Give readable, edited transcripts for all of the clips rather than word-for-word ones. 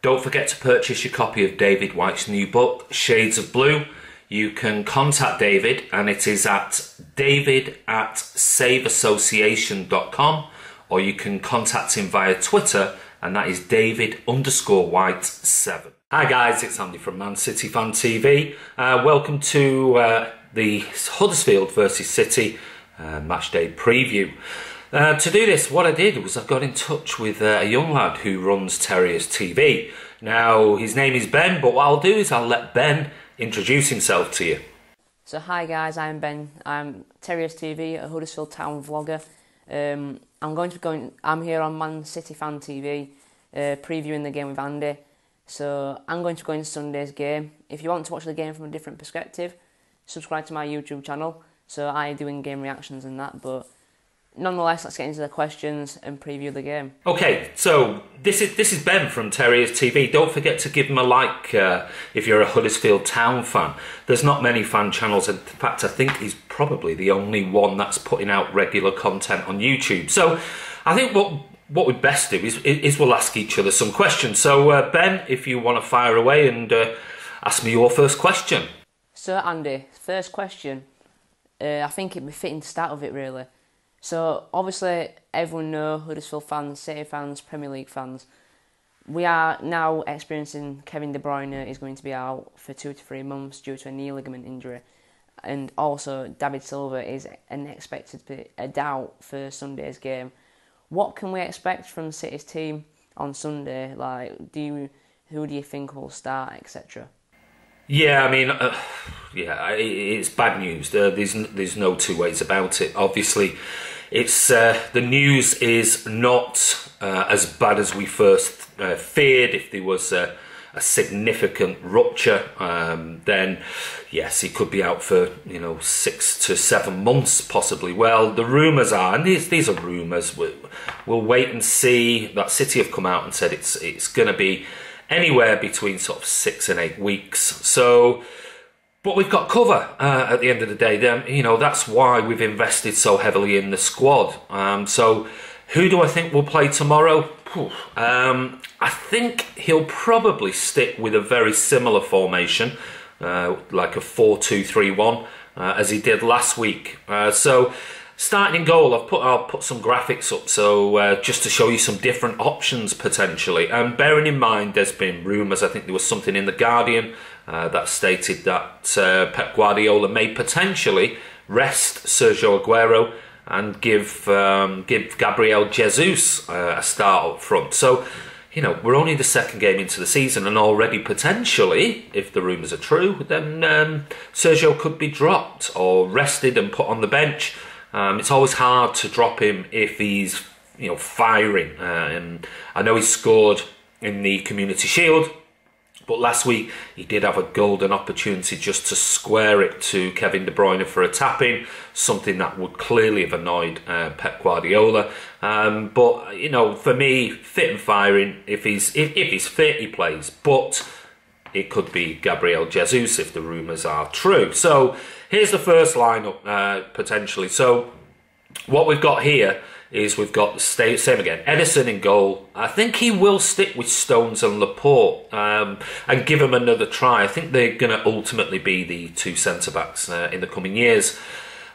Don't forget to purchase your copy of David White's new book, Shades of Blue. You can contact David, and it is at david@saveassociation.com, or you can contact him via Twitter, and that is David_White7. Hi guys, it's Andy from mcfcfantv. Welcome to the Huddersfield versus City matchday preview. To do this, what I did was I got in touch with a young lad who runs Terriers TV. Now, his name is Ben, but what I'll do is I'll let Ben introduce himself to you. So hi guys, I'm Ben. I'm Terriers TV, a Huddersfield Town vlogger. I'm here on Man City Fan TV, previewing the game with Andy. So I'm going to go into Sunday's game. If you want to watch the game from a different perspective, subscribe to my YouTube channel. So I do in-game reactions and that, but nonetheless, let's get into the questions and preview the game. Okay, so this is Ben from Terriers TV. Don't forget to give him a like if you're a Huddersfield Town fan. There's not many fan channels. In fact, I think he's probably the only one that's putting out regular content on YouTube. So I think what we'd best do is we'll ask each other some questions. So Ben, if you want to fire away and ask me your first question. So Andy, first question. I think it'd be fitting to start with it really. So obviously everyone knows Huddersfield fans, City fans, Premier League fans. We are now experiencing Kevin De Bruyne is going to be out for 2 to 3 months due to a knee ligament injury. And also David Silva is expected to be a doubt for Sunday's game. What can we expect from City's team on Sunday? Like, who do you think will start, etc.? Yeah, I mean, it's bad news. There's no two ways about it. Obviously, it's the news is not as bad as we first feared. If there was a significant rupture, then yes, he could be out for 6 to 7 months, possibly. Well, the rumours are, and these are rumours. We'll wait and see. That City have come out and said it's going to be anywhere between sort of 6 and 8 weeks. So, but we've got cover at the end of the day. That's why we've invested so heavily in the squad. So, who do I think will play tomorrow? I think he'll probably stick with a very similar formation, like a 4-2-3-1, as he did last week. So, starting in goal, I'll put some graphics up, so just to show you some different options potentially. And bearing in mind, there's been rumours. I think there was something in the Guardian that stated that Pep Guardiola may potentially rest Sergio Aguero and give Gabriel Jesus a start up front. So, we're only the second game into the season, and already potentially, if the rumours are true, then Sergio could be dropped or rested and put on the bench. It's always hard to drop him if he's, firing. And I know he scored in the Community Shield, but last week he did have a golden opportunity just to square it to Kevin De Bruyne for a tap-in, something that would clearly have annoyed Pep Guardiola. But for me, fit and firing. If he's fit, he plays. But it could be Gabriel Jesus if the rumours are true. So here's the first lineup potentially. So what we've got here is we've got the same again. Ederson in goal. I think he will stick with Stones and Laporte and give him another try. I think they're going to ultimately be the two centre-backs in the coming years.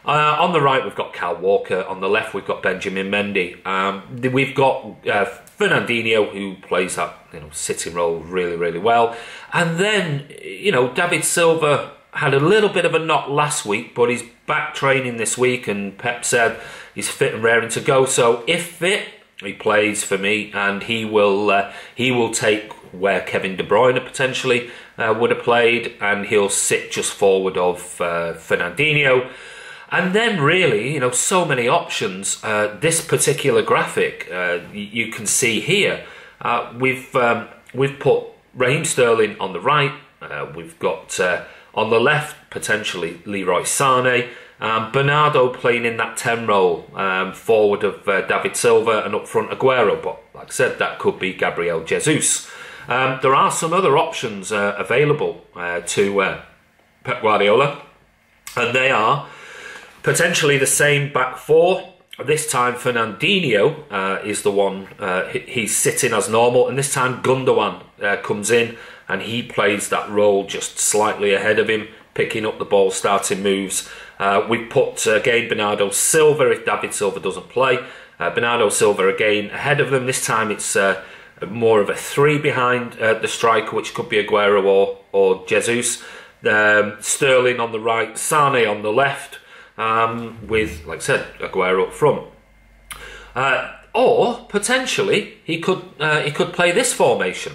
On the right, we've got Kyle Walker. On the left, we've got Benjamin Mendy. We've got Fernandinho, who plays that sitting role really, really well. And then, David Silva had a little bit of a knock last week, but he's back training this week, and Pep said he's fit and raring to go. So if fit, he plays for me, and he will take where Kevin De Bruyne potentially would have played, and he'll sit just forward of Fernandinho. And then really, so many options. This particular graphic you can see here, we've put Raheem Sterling on the right. We've got on the left potentially Leroy Sané, Bernardo playing in that 10 role, forward of David Silva, and up front Aguero. But like I said, that could be Gabriel Jesus. There are some other options available to Pep Guardiola, and they are potentially the same back four, This time Fernandinho is the one, he's sitting as normal, and this time Gundogan comes in and he plays that role just slightly ahead of him, picking up the ball, starting moves. We put again Bernardo Silva if David Silva doesn't play. Bernardo Silva again ahead of them. This time it's more of a three behind the striker, which could be Aguero or Jesus. Sterling on the right, Sane on the left. With, like I said, Aguero up front, or potentially he could play this formation.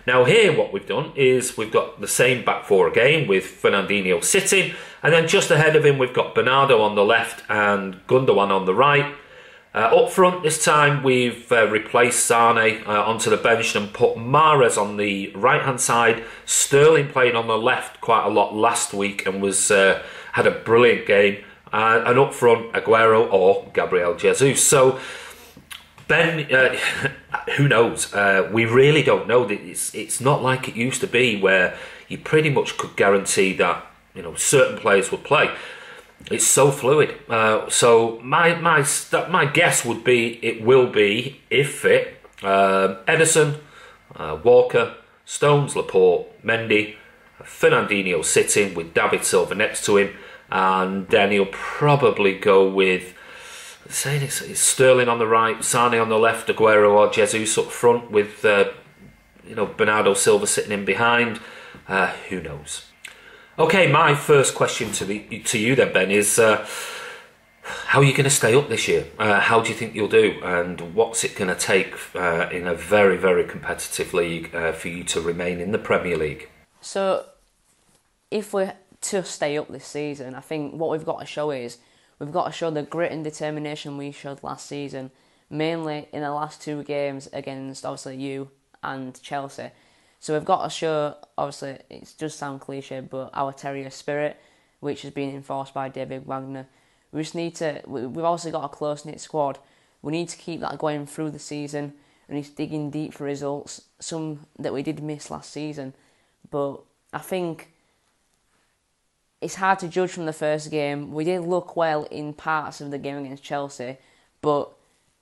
Now here, what we've done is we've got the same back four again with Fernandinho sitting, and then just ahead of him we've got Bernardo on the left and Gundogan on the right. Up front this time we've replaced Sane onto the bench and put Mahrez on the right hand side. Sterling played on the left quite a lot last week and was had a brilliant game. And up front Aguero or Gabriel Jesus. So Ben, who knows? We really don't know. It's not like it used to be where you pretty much could guarantee that certain players would play. It's so fluid. So my guess would be it will be, if fit, Ederson, Walker, Stones, Laporte, Mendy, Fernandinho sitting with David Silva next to him, and then he'll probably go with, saying it's Sterling on the right, Sane on the left, Aguero or Jesus up front with Bernardo Silva sitting in behind. Who knows? Okay, my first question to you then, Ben, is how are you going to stay up this year? How do you think you'll do? And what's it going to take in a very, very competitive league for you to remain in the Premier League? So, if we're to stay up this season, I think what we've got to show is we've got to show the grit and determination we showed last season, mainly in the last two games against, obviously, you and Chelsea. So we've got to show, obviously, it does sound cliche, but our Terrier spirit, which has been enforced by David Wagner. We just need to, we've also got a close-knit squad. We need to keep that going through the season. We need to dig in deep for results, some that we did miss last season. But I think it's hard to judge from the first game. We did look well in parts of the game against Chelsea, but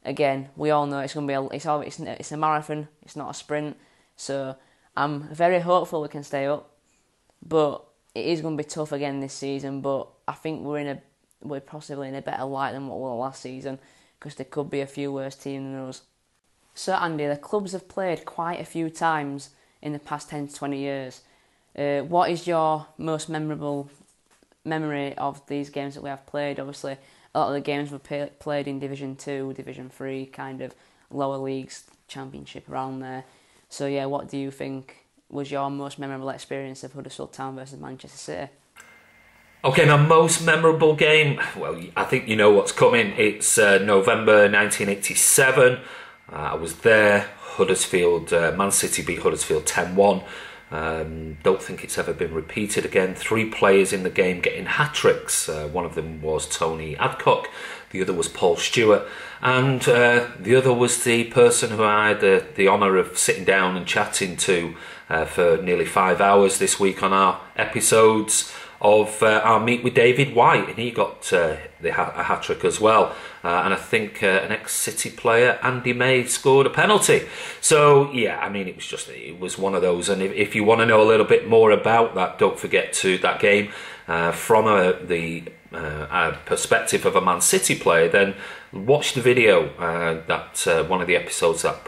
again, we all know it's going to be it's a marathon. It's not a sprint. So I'm very hopeful we can stay up, but it is going to be tough again this season. But I think we're possibly in a better light than what we were last season, because there could be a few worse teams than us. So Andy, the clubs have played quite a few times in the past 10 to 20 years. What is your most memorable memory of these games that we have played? Obviously, a lot of the games were played in Division 2, Division 3, kind of lower leagues, Championship around there. So yeah, what do you think was your most memorable experience of Huddersfield Town versus Manchester City? Okay, my most memorable game, well, I think you know what's coming. It's November 1987. I was there. Huddersfield, Man City beat Huddersfield 10-1. Don't think it's ever been repeated again. 3 players in the game getting hat-tricks. One of them was Tony Adcock, the other was Paul Stewart, and the other was the person who I had the honour of sitting down and chatting to for nearly 5 hours this week on our episodes of our Meet with David White, and he got a hat-trick as well. And I think an ex-City player, Andy May, scored a penalty. So, yeah, I mean, it was one of those. And if you want to know a little bit more about that, don't forget to that game from the perspective of a Man City player, then watch the video, that one of the episodes that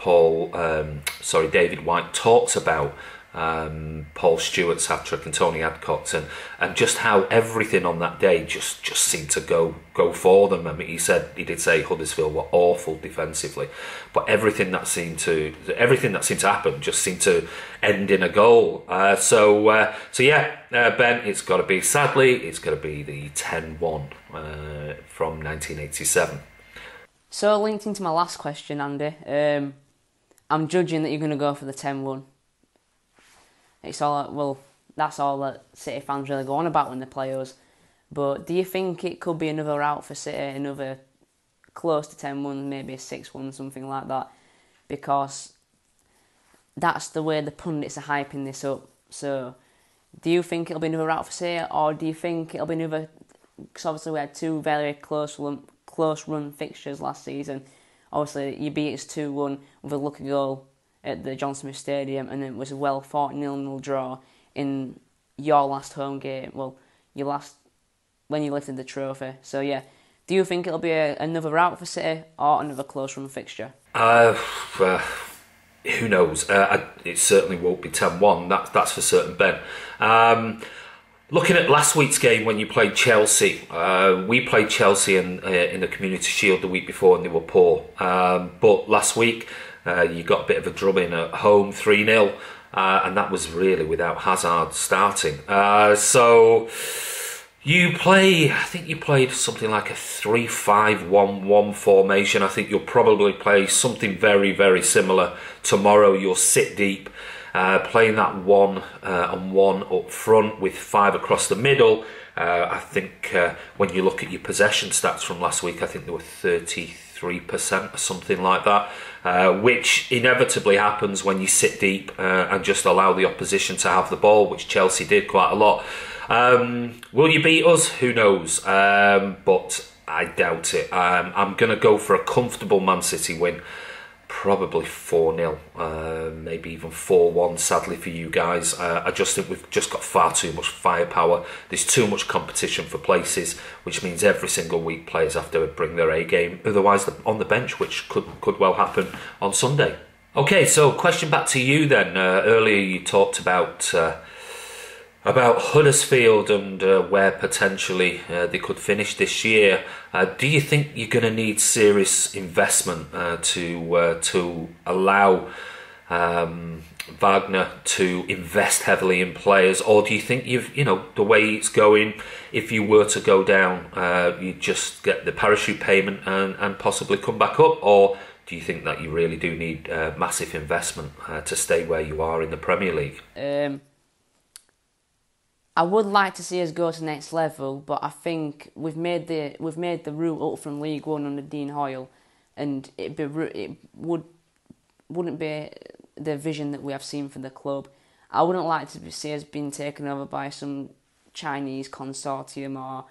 David White talks about Paul Stewart's hat-trick and Tony Adcock's, and just how everything on that day just seemed to go for them. I mean, he did say Huddersfield were awful defensively, but everything that seemed to happen just seemed to end in a goal. So yeah, Ben, it's got to be the 10-1 from 1987. So linked into my last question, Andy, I'm judging that you're going to go for the 10-1. That's all that City fans really go on about when they play us. But do you think it could be another route for City, another close to 10-1, maybe a 6-1, something like that? Because that's the way the pundits are hyping this up. So do you think it'll be another route for City, or do you think it'll be another... Because obviously we had 2 very close close run fixtures last season. Obviously, you beat us 2-1 with a lucky goal at the John Smith Stadium, and it was a well fought 0-0 draw in your last home game. Well, when you lifted the trophy. So yeah, do you think it'll be another rout for City or another close run fixture? Who knows? It certainly won't be 10-1. That's for certain, Ben. Looking at last week's game when you played Chelsea, we played Chelsea in the Community Shield the week before and they were poor. But last week you got a bit of a drubbing at home, 3-0, and that was really without Hazard starting. So I think you played something like a 3-5-1-1 formation. I think you'll probably play something very, very similar tomorrow. You'll sit deep, playing that 1-on-1 up front with 5 across the middle. I think when you look at your possession stats from last week, I think they were 33% or something like that, which inevitably happens when you sit deep and just allow the opposition to have the ball, which Chelsea did quite a lot. Will you beat us? Who knows? But I doubt it. I'm going to go for a comfortable Man City win. Probably 4-0, maybe even 4-1, sadly for you guys. I just think we've just got far too much firepower. There's too much competition for places, which means every single week players have to bring their A game. Otherwise, they're on the bench, which could well happen on Sunday. Okay, so question back to you then. Earlier you talked about Huddersfield and where potentially they could finish this year. Do you think you're going to need serious investment to allow Wagner to invest heavily in players, or do you think the way it's going, if you were to go down, you just get the parachute payment and possibly come back up, or do you think that you really do need massive investment to stay where you are in the Premier League? I would like to see us go to the next level, but I think we've made the route up from League One under Dean Hoyle, and it wouldn't be the vision that we have seen for the club. I wouldn't like to see us being taken over by some Chinese consortium or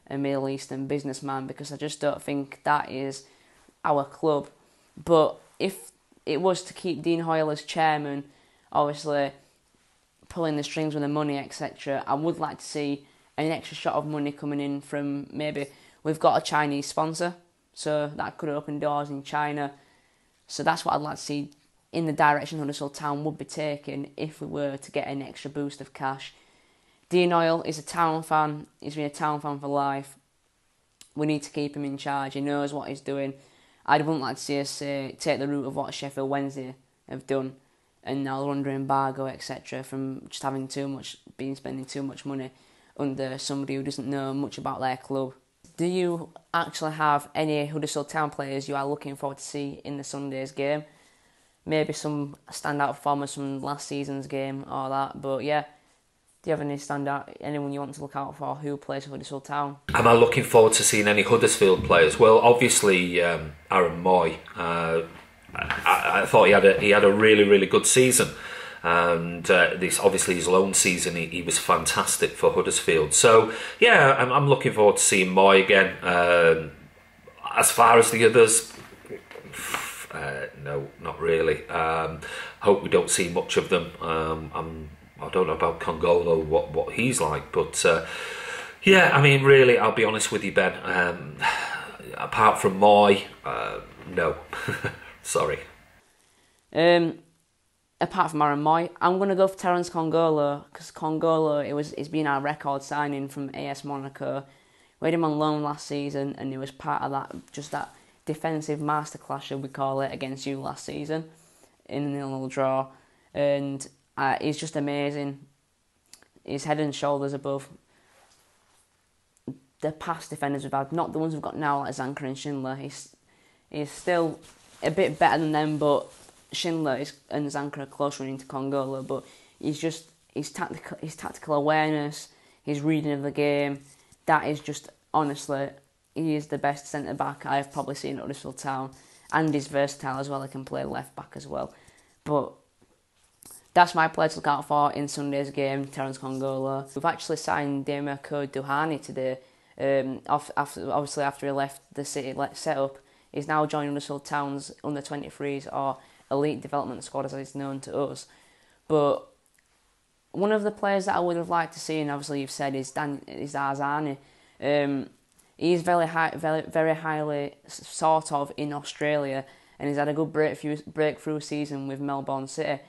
a Middle Eastern businessman, because I just don't think that is our club. But if it was to keep Dean Hoyle as chairman, obviously pulling the strings with the money, etc., I would like to see an extra shot of money coming in from, maybe we've got a Chinese sponsor, so that could open doors in China. So that's what I'd like to see in the direction Huddersfield Town would be taking if we were to get an extra boost of cash. Dean Hoyle is a Town fan. He's been a Town fan for life. We need to keep him in charge. He knows what he's doing. I wouldn't like to see us take the route of what Sheffield Wednesday have done, and now they're under embargo, etc., from just spending too much money under somebody who doesn't know much about their club. Do you actually have any Huddersfield Town players you are looking forward to see in the Sunday's game? Maybe some standout performers from last season's game or that, but yeah. Do you have anyone you want to look out for who plays for Huddersfield Town? Am I looking forward to seeing any Huddersfield players? Well, obviously Aaron Moy. I thought he had a really, really good season, and this obviously his loan season he was fantastic for Huddersfield. So yeah, I'm looking forward to seeing Moy again. As far as the others, no, not really. Hope we don't see much of them. I don't know about Congolo, what he's like, but yeah, I mean, really, I'll be honest with you, Ben. Apart from Moy, no. Sorry. Apart from Aaron Moy, I'm going to go for Terence Congolo, because Congolo, it's been our record signing from AS Monaco. We had him on loan last season, and he was part of that defensive masterclass, should we call it, against you last season in the 0-0 draw, and he's just amazing. He's head and shoulders above the past defenders we've had, not the ones we've got now like Zanka and Schindler. He's still a bit better than them, but Schindler and Zanka are close running to Congolo. But his tactical awareness, his reading of the game, that is just, honestly, he is the best centre back I've probably seen at Huddersfield Town, and he's versatile as well. He can play left back as well. But that's my player to look out for in Sunday's game, Terence Congolo. We've actually signed Demir Duhani today, Obviously after he left the City setup, he's now joined Huddersfield Town's under-23s or elite development squad as it's known to us. But one of the players that I would have liked to see, and obviously you've said, is Arzani. He's very highly sought of in Australia, and he's had a good breakthrough season with Melbourne City.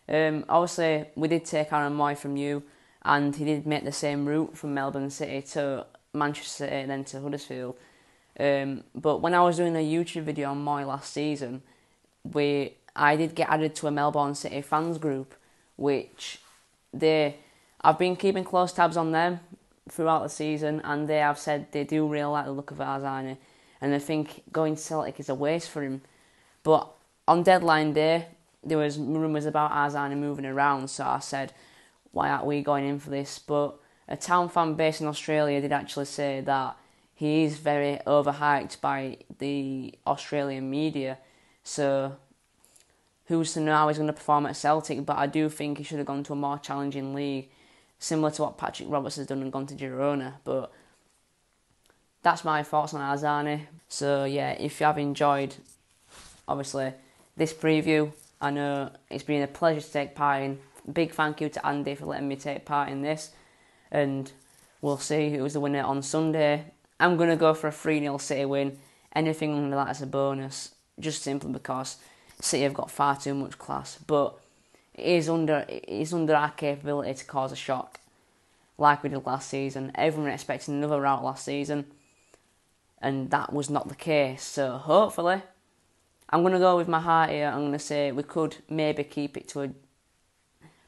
Obviously, we did take Aaron Moy from you, and he did make the same route from Melbourne City to Manchester City and then to Huddersfield. But when I was doing a YouTube video on Moy last season, I did get added to a Melbourne City fans group, which I've been keeping close tabs on them throughout the season, and they have said they do really like the look of Arzani, and they think going to Celtic is a waste for him. But on deadline day, there was rumours about Arzani moving around, so I said, why aren't we going in for this? But a Town fan based in Australia did actually say that he is very overhyped by the Australian media, so who's to know how he's going to perform at Celtic, but I do think he should have gone to a more challenging league, similar to what Patrick Roberts has done and gone to Girona. But that's my thoughts on Arzani. So yeah, if you have enjoyed, obviously, this preview, I know it's been a pleasure to take part in. Big thank you to Andy for letting me take part in this, and we'll see who's the winner on Sunday. I'm going to go for a 3-0 City win. Anything under that is a bonus, just simply because City have got far too much class, but it is under our capability to cause a shock, like we did last season. Everyone expected another rout last season, and that was not the case. So hopefully, I'm going to go with my heart here. I'm going to say we could maybe keep it to a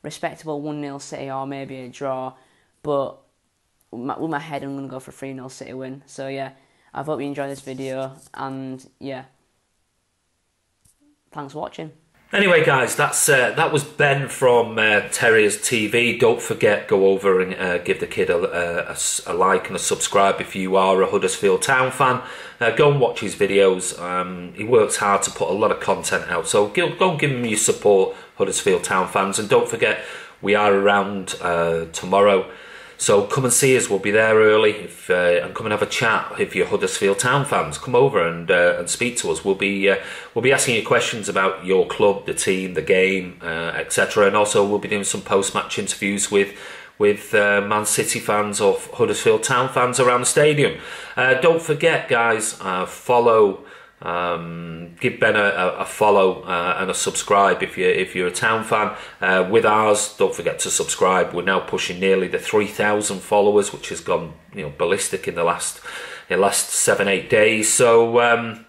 respectable 1-0 City or maybe a draw, but with my head, I'm going to go for a 3-0 City win. So yeah, I hope you enjoyed this video, and yeah, thanks for watching. Anyway, guys, that was Ben from Terriers TV. Don't forget, go over and give the kid a like and a subscribe if you are a Huddersfield Town fan. Go and watch his videos. He works hard to put a lot of content out, so go and give him your support, Huddersfield Town fans. And don't forget, we are around tomorrow. So come and see us. We'll be there early, and come and have a chat. If you're Huddersfield Town fans, come over and speak to us. We'll be asking you questions about your club, the team, the game, etc. And also we'll be doing some post-match interviews with Man City fans or Huddersfield Town fans around the stadium. Don't forget, guys, follow. Give Ben a follow and a subscribe if you're a Town fan. With ours, don't forget to subscribe. We're now pushing nearly the 3,000 followers, which has gone ballistic in the last 7-8 days. So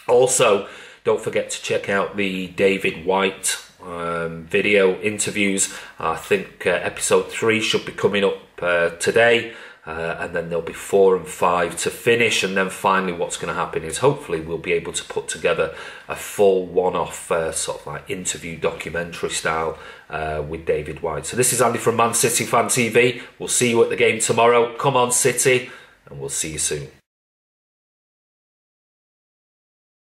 also don't forget to check out the David White video interviews. I think episode 3 should be coming up today. And then there'll be 4 and 5 to finish, and then finally what's going to happen is hopefully we'll be able to put together a full one-off sort of like interview documentary style with David White. So this is Andy from Man City Fan TV. We'll see you at the game tomorrow. Come on City, and we'll see you soon.